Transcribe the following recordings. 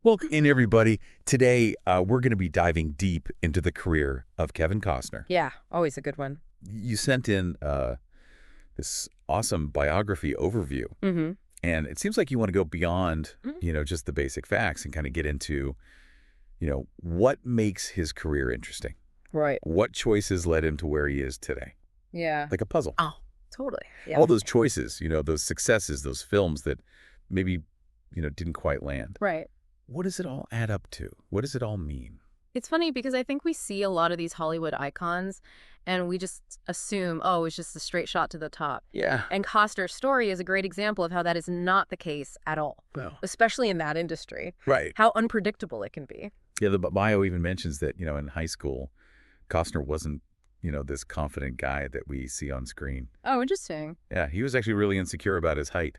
Welcome in, everybody. Today, we're going to be diving deep into the career of Kevin Costner. Yeah, always a good one. You sent in this awesome biography overview, Mm-hmm. and it seems like you want to go beyond, Mhm. just the basic facts and kind of get into, what makes his career interesting. Right. What choices led him to where he is today? Yeah. Like a puzzle. Oh, totally. Yeah. All those choices, those successes, those films that maybe, didn't quite land. Right. What does it all add up to? What does it all mean? It's funny because I think we see a lot of these Hollywood icons and we just assume, oh, it's just a straight shot to the top. Yeah. And Costner's story is a great example of how that is not the case at all, Well, especially in that industry, right. how unpredictable it can be. Yeah, the bio even mentions that, in high school, Costner wasn't, this confident guy that we see on screen. Oh, interesting. Yeah, he was actually really insecure about his height,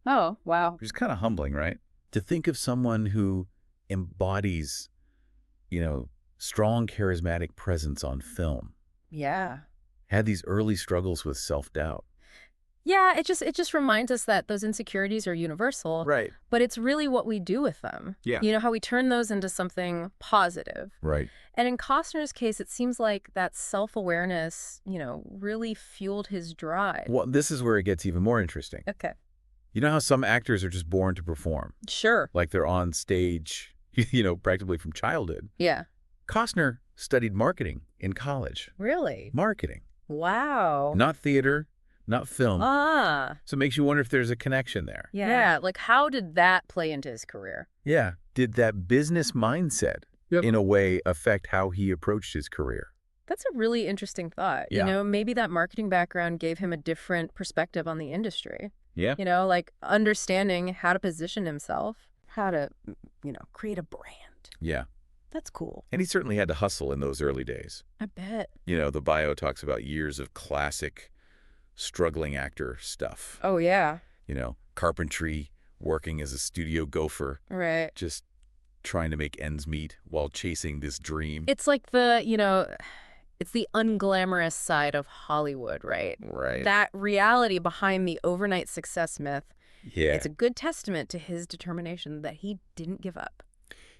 Oh, wow. which is kind of humbling, right? To think of someone who embodies, strong charismatic presence on film, Yeah. had these early struggles with self-doubt. Yeah, it just reminds us that those insecurities are universal, Right. but it's really what we do with them. Yeah. You know, how we turn those into something positive. Right. And in Costner's case, it seems like that self-awareness, really fueled his drive. Well, this is where it gets even more interesting. Okay. You know how some actors are just born to perform, Sure. like they're on stage, practically from childhood. Yeah. Costner studied marketing in college. Really? Marketing. Wow. Not theater, not film. Ah. So it makes you wonder if there's a connection there. Yeah. Like, how did that play into his career? Yeah. Did that business mindset, in a way, affect how he approached his career? That's a really interesting thought. Yeah. Maybe that marketing background gave him a different perspective on the industry. Yeah. Like understanding how to position himself, how to, create a brand. Yeah. That's cool. And he certainly had to hustle in those early days. I bet. The bio talks about years of classic struggling actor stuff. Oh, yeah. Carpentry, working as a studio gopher, Right. just trying to make ends meet while chasing this dream. It's like it's the unglamorous side of Hollywood, right? Right. That reality behind the overnight success myth, Yeah. it's a good testament to his determination that he didn't give up.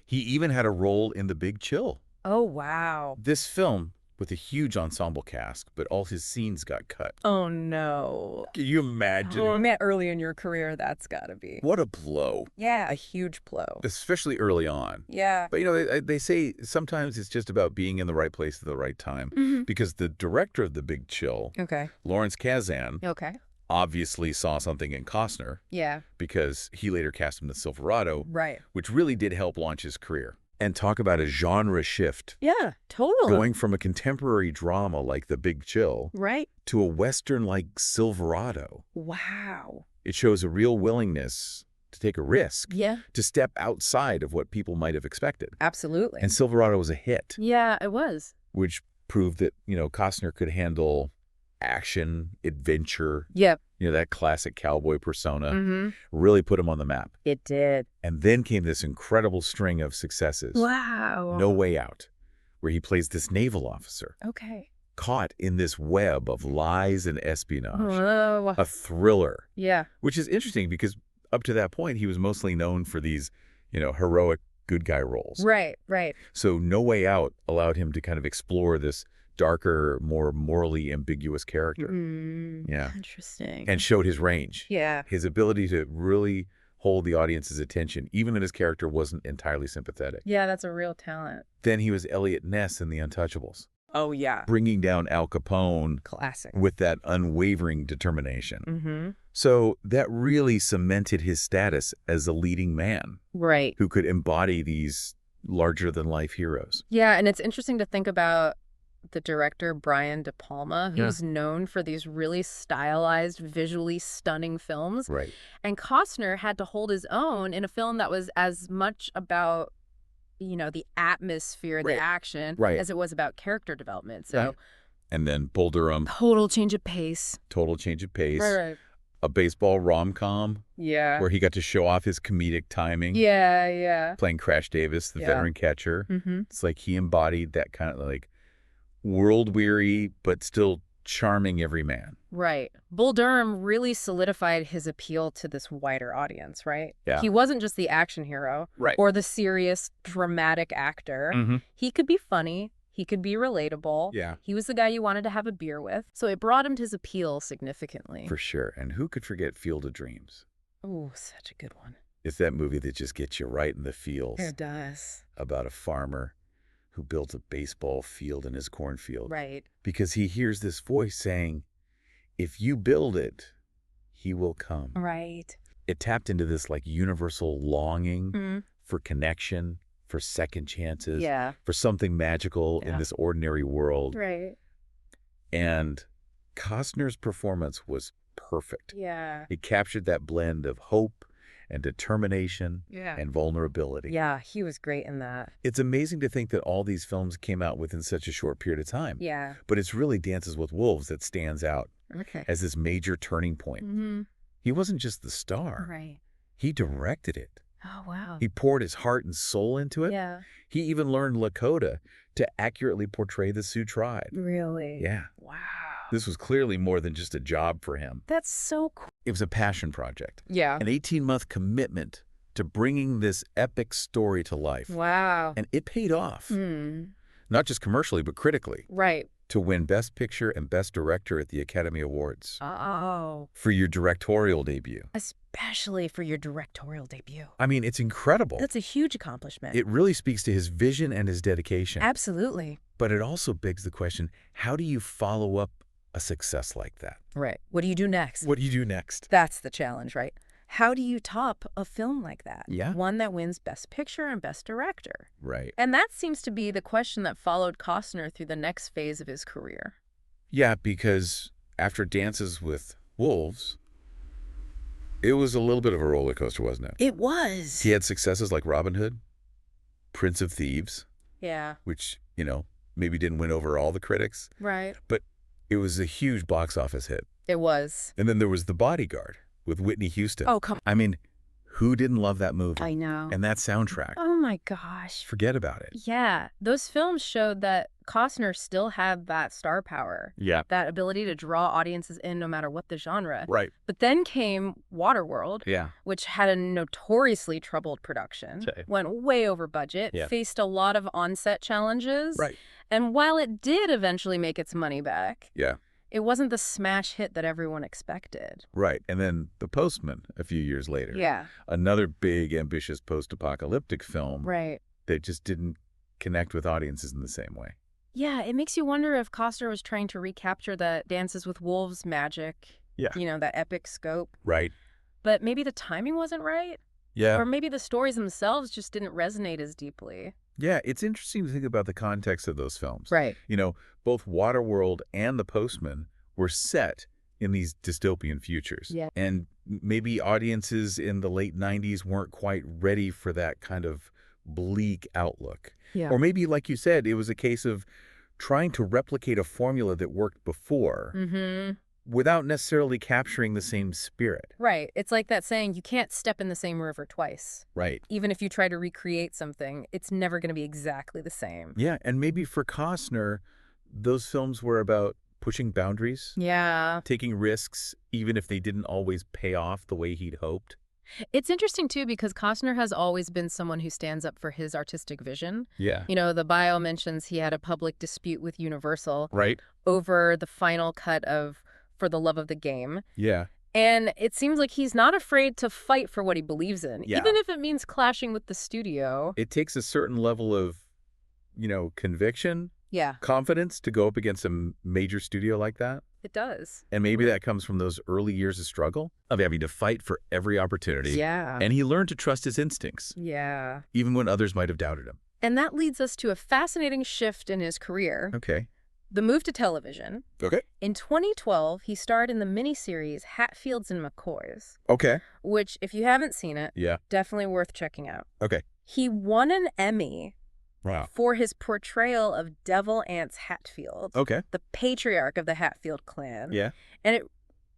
He even had a role in The Big Chill. Oh, wow. This film with a huge ensemble cast, but all his scenes got cut. Oh, no. Can you imagine? Oh, man, early in your career, that's gotta be. What a blow, Yeah, a huge blow. especially early on. Yeah. But, they say sometimes it's just about being in the right place at the right time. Mhm. Because the director of The Big Chill, Okay. Lawrence Kazan, Okay. obviously saw something in Costner Yeah. because he later cast him in Silverado, Right. which really did help launch his career. And talk about a genre shift, Yeah, totally. going from a contemporary drama like The Big Chill Right. to a Western like Silverado. Wow. It shows a real willingness to take a risk, Yeah, to step outside of what people might have expected. absolutely. And Silverado was a hit, Yeah, it was. which proved that, Costner could handle action, adventure, Yep. that classic cowboy persona, Mm-hmm. really put him on the map. It did. And then came this incredible string of successes. Wow. No Way Out, where he plays this naval officer Okay. caught in this web of lies and espionage. Oh. A thriller, Yeah. which is interesting because up to that point, he was mostly known for these, heroic good guy roles. Right, right. So No Way Out allowed him to kind of explore this darker, more morally ambiguous character. Yeah. Interesting. And showed his range. Yeah. His ability to really hold the audience's attention, even when his character wasn't entirely sympathetic. Yeah, that's a real talent. Then he was Elliot Ness in The Untouchables, Oh, yeah. bringing down Al Capone Classic. with that unwavering determination. Mm-hmm. So that really cemented his status as a leading man Right. who could embody these larger-than-life heroes. Yeah, and it's interesting to think about the director Brian De Palma, Yeah. who's known for these really stylized, visually stunning films. Right. And Costner had to hold his own in a film that was as much about, the atmosphere, Right. the action, Right. as it was about character development. So Right. And then Bull Durham, total change of pace. total change of pace. Right. A baseball rom-com Yeah. where he got to show off his comedic timing. Yeah, yeah. Playing Crash Davis, the Yeah. veteran catcher. Mm-hmm. It's like he embodied that kind of like world-weary but still charming everyman. Right. Bull Durham really solidified his appeal to this wider audience, right? Yeah. He wasn't just the action hero Right. or the serious, dramatic actor. Mm-hmm. He could be funny. He could be relatable. Yeah. He was the guy you wanted to have a beer with. So it broadened his appeal significantly. For sure. And who could forget Field of Dreams? Oh, such a good one. It's that movie that just gets you right in the feels. It does. About a farmer who builds a baseball field in his cornfield. Right. Because he hears this voice saying, if you build it, he will come. Right. It tapped into this like universal longing for connection, for second chances, for something magical in this ordinary world. Right. And Costner's performance was perfect. Yeah. It captured that blend of hope and determination and vulnerability. Yeah, he was great in that. It's amazing to think that all these films came out within such a short period of time. Yeah. But it's really Dances with Wolves that stands out as this major turning point. He wasn't just the star. Right. He directed it. Oh, wow. He poured his heart and soul into it. Yeah. He even learned Lakota to accurately portray the Sioux tribe. Really? Yeah. Wow. This was clearly more than just a job for him. That's so cool. It was a passion project. Yeah. An 18-month commitment to bringing this epic story to life. Wow. And it paid off. Not just commercially, but critically. Right. To win Best Picture and Best Director at the Academy Awards. Oh. For your directorial debut. Especially for your directorial debut. I mean, it's incredible. That's a huge accomplishment. It really speaks to his vision and his dedication. Absolutely. But it also begs the question, how do you follow up a success like that? Right. What do you do next? What do you do next? That's the challenge, right? How do you top a film like that? Yeah. One that wins Best Picture and Best Director. Right. And that seems to be the question that followed Costner through the next phase of his career. Yeah, because after Dances with Wolves, it was a little bit of a roller coaster, wasn't it? It was. He had successes like Robin Hood, Prince of Thieves. Yeah. Which, maybe didn't win over all the critics. Right. But it was a huge box office hit. It was. And then there was The Bodyguard with Whitney Houston. Oh, come on. I mean, who didn't love that movie? I know. And that soundtrack. Oh, my gosh. Forget about it. Yeah. Those films showed that Costner still had that star power. Yeah. That ability to draw audiences in no matter what the genre. Right. But then came Waterworld, Yeah. which had a notoriously troubled production, went way over budget, faced a lot of on-set challenges. Right. And while it did eventually make its money back, Yeah. it wasn't the smash hit that everyone expected. Right. And then The Postman a few years later. Yeah. Another big, ambitious post-apocalyptic film. Right. That just didn't connect with audiences in the same way. Yeah, it makes you wonder if Costner was trying to recapture the Dances with Wolves magic. Yeah. That epic scope. Right. But maybe the timing wasn't right. Yeah. Or maybe the stories themselves just didn't resonate as deeply. Yeah, it's interesting to think about the context of those films. Right. Both Waterworld and The Postman were set in these dystopian futures. Yeah. And maybe audiences in the late 90s weren't quite ready for that kind of bleak outlook. Yeah. Or maybe, like you said, it was a case of trying to replicate a formula that worked before without necessarily capturing the same spirit. Right. It's like that saying, you can't step in the same river twice. Right. Even if you try to recreate something, it's never going to be exactly the same. Yeah, and maybe for Costner, those films were about pushing boundaries. Yeah. Taking risks, even if they didn't always pay off the way he'd hoped. It's interesting, too, because Costner has always been someone who stands up for his artistic vision. Yeah. The bio mentions he had a public dispute with Universal Right. over the final cut of For the Love of the Game. Yeah. And it seems like he's not afraid to fight for what he believes in, Yeah. even if it means clashing with the studio. It takes a certain level of, conviction, Yeah, confidence to go up against a major studio like that. it does. And maybe that comes from those early years of struggle, of having to fight for every opportunity. Yeah. And he learned to trust his instincts, Yeah. even when others might have doubted him. And that leads us to a fascinating shift in his career, Okay. the move to television. Okay. In 2012, he starred in the miniseries Hatfields and McCoys, Okay. which, if you haven't seen it, Yeah. definitely worth checking out. Okay. He won an Emmy Wow. for his portrayal of Devil Anse Hatfield, Okay. the patriarch of the Hatfield clan. Yeah. And it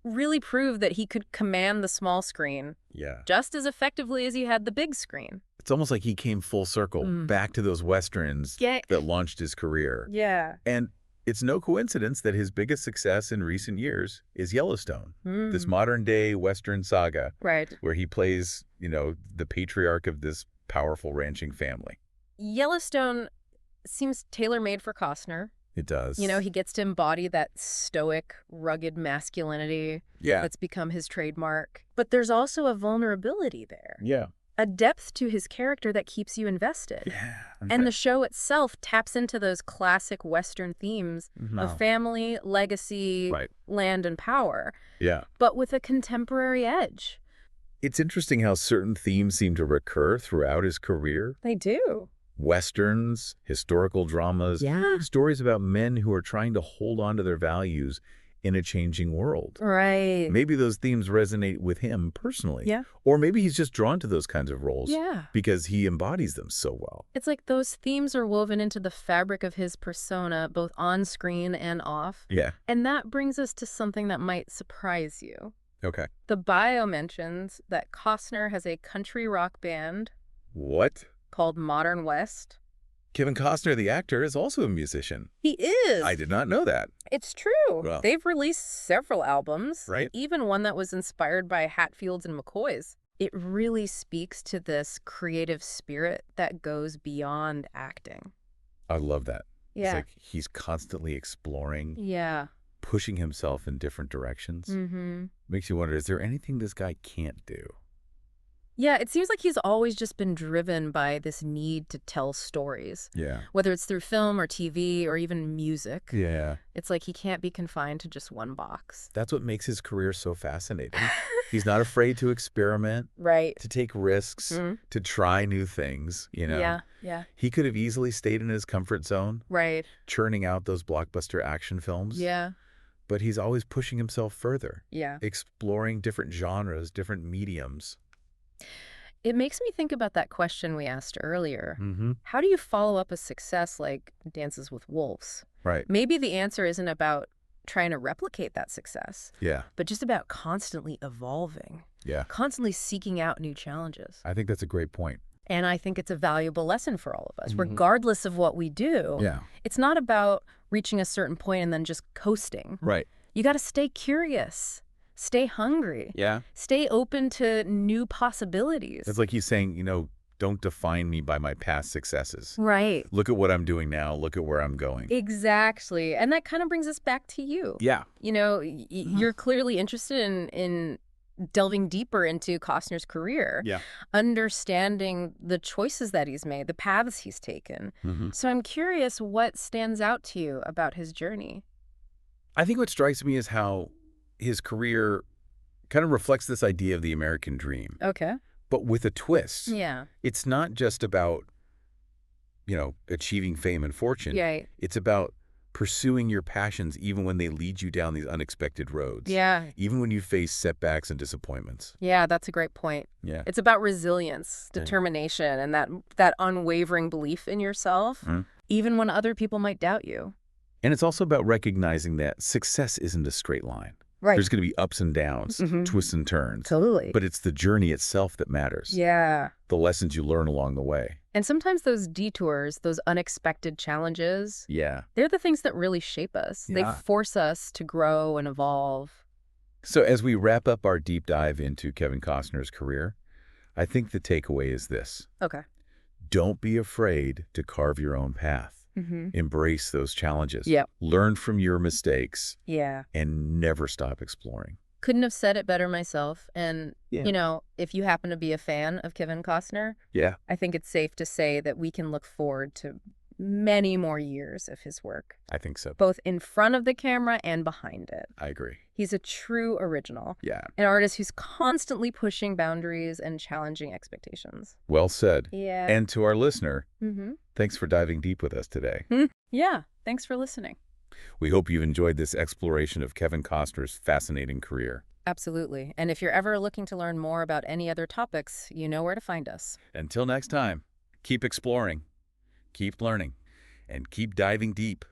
really proved that he could command the small screen Yeah. just as effectively as he had the big screen. It's almost like he came full circle back to those Westerns Yeah. that launched his career. Yeah. And It's no coincidence that his biggest success in recent years is Yellowstone, this Hmm. modern-day Western saga Right. where he plays, the patriarch of this powerful ranching family. Yellowstone seems tailor-made for Costner. It You know, does. he gets to embody that stoic, rugged masculinity Yeah. that's become his trademark. But there's also a vulnerability there, Yeah. a depth to his character that keeps you invested. Yeah. And the show itself taps into those classic Western themes of No. family, legacy, Right. land, and power, Yeah. but with a contemporary edge. It's interesting how certain themes seem to recur throughout his career. They do. Westerns, historical dramas, Yeah. stories about men who are trying to hold on to their values in a changing world. Right. Maybe those themes resonate with him personally. Yeah. Or maybe he's just drawn to those kinds of roles Yeah. because he embodies them so well. It's like those themes are woven into the fabric of his persona, both on screen and off. Yeah. And that brings us to something that might surprise you. Okay. The bio mentions that Costner has a country rock band What? called Modern West. Kevin Costner, the actor, is also a musician. He is. I did not know that. It's true. Well. They've released several albums, Right. even one that was inspired by Hatfields and McCoys. It really speaks to this creative spirit that goes beyond acting. I love that. Yeah. It's like he's constantly exploring, Yeah. pushing himself in different directions. Mm-hmm. Makes you wonder, is there anything this guy can't do? Yeah, it seems like he's always just been driven by this need to tell stories, Yeah. whether it's through film or TV or even music. Yeah. It's like he can't be confined to just one box. That's what makes his career so fascinating. He's not afraid to experiment, Right. to take risks, Mhm. to try new things, Yeah, yeah. He could have easily stayed in his comfort zone, Right. churning out those blockbuster action films. Yeah, But he's always pushing himself further, yeah. exploring different genres, different mediums. It makes me think about that question we asked earlier. Mm-hmm. How do you follow up a success like Dances with Wolves? Right. Maybe the answer isn't about trying to replicate that success, Yeah. but just about constantly evolving, Yeah. constantly seeking out new challenges. I think that's a great point. And I think it's a valuable lesson for all of us, Mhm. regardless of what we do. Yeah. It's not about reaching a certain point and then just coasting. Right. You got to stay curious, stay hungry, Yeah. stay open to new possibilities. It's like he's saying, don't define me by my past successes. Right. Look at what I'm doing now. Look at where I'm going. Exactly. And that kind of brings us back to you. Yeah. You know, you're clearly interested in delving deeper into Costner's career, Yeah. understanding the choices that he's made, the paths he's taken. Mm-hmm. So I'm curious what stands out to you about his journey. I think what strikes me is how his career kind of reflects this idea of the American dream, Okay. but with a twist. Yeah. It's not just about, achieving fame and fortune. Yeah. It's about pursuing your passions even when they lead you down these unexpected roads. Yeah. Even when you face setbacks and disappointments. Yeah, that's a great point. Yeah. It's about resilience, Yeah. determination, and that unwavering belief in yourself, Mhm. even when other people might doubt you. And it's also about recognizing that success isn't a straight line. Right. There's going to be ups and downs, Mhm. twists and turns. Totally. But it's the journey itself that matters. Yeah. The lessons you learn along the way. And sometimes those detours, those unexpected challenges, Yeah. they're the things that really shape us. They Yeah. force us to grow and evolve. So as we wrap up our deep dive into Kevin Costner's career, I think the takeaway is this. Okay. Don't be afraid to carve your own path. Mm-hmm. Embrace those challenges. Yep. Learn from your mistakes Yeah. and never stop exploring. Couldn't have said it better myself. And, Yeah. if you happen to be a fan of Kevin Costner, Yeah. I think it's safe to say that we can look forward to many more years of his work, I think so. both in front of the camera and behind it. I agree. He's a true original, Yeah. an artist who's constantly pushing boundaries and challenging expectations. Well said. Yeah. And to our listener, Mm-hmm. thanks for diving deep with us today. Yeah. Thanks for listening. We hope you've enjoyed this exploration of Kevin Costner's fascinating career. Absolutely. And if you're ever looking to learn more about any other topics, you know where to find us. Until next time, keep exploring, keep learning, and keep diving deep.